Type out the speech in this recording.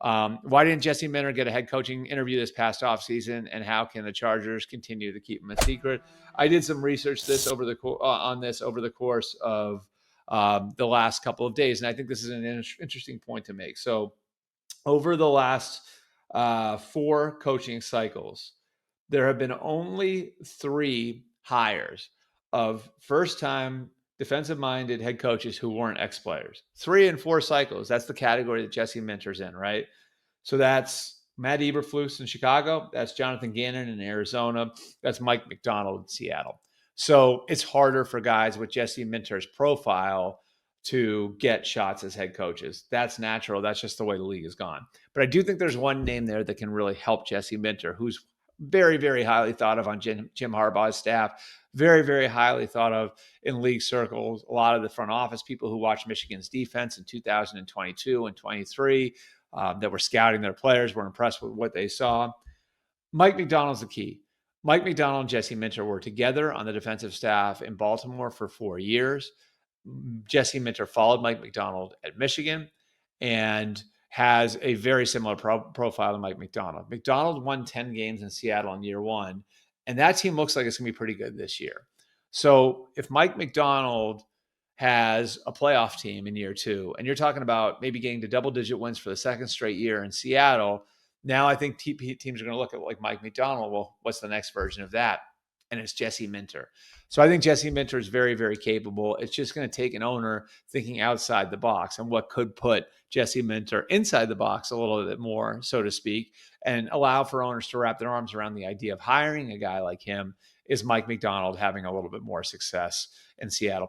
Why didn't Jesse Minter get a head coaching interview this past offseason, and how can the Chargers continue to keep him a secret? I did some research on this over the course of the last couple of days, and I think this is an interesting point to make. So over the last 4 coaching cycles, there have been only 3 hires of first-time defensive-minded head coaches who weren't ex-players. 3 and 4 cycles. That's the category that Jesse Minter's in, right? So that's Matt Eberflus in Chicago. That's Jonathan Gannon in Arizona. That's Mike Macdonald in Seattle. So it's harder for guys with Jesse Minter's profile to get shots as head coaches. That's natural. That's just the way the league has gone. But I do think there's one name there that can really help Jesse Minter, who's very, very highly thought of on Jim Harbaugh's staff, very, very highly thought of in league circles. A lot of the front office people who watched Michigan's defense in 2022 and 23 that were scouting their players were impressed with what they saw. Mike Macdonald's the key. Mike Macdonald and Jesse Minter were together on the defensive staff in Baltimore for 4 years. Jesse Minter followed Mike Macdonald at Michigan and has a very similar profile to Mike Macdonald. Macdonald won 10 games in Seattle in year 1, and that team looks like it's going to be pretty good this year. So if Mike Macdonald has a playoff team in year 2, and you're talking about maybe getting to double-digit wins for the second straight year in Seattle, now I think teams are going to look at like Mike Macdonald. Well, what's the next version of that? And it's Jesse Minter. So I think Jesse Minter is very, very capable. It's just going to take an owner thinking outside the box and what could put Jesse Minter inside the box a little bit more, so to speak, and allow for owners to wrap their arms around the idea of hiring a guy like him. Is Mike Macdonald having a little bit more success in Seattle?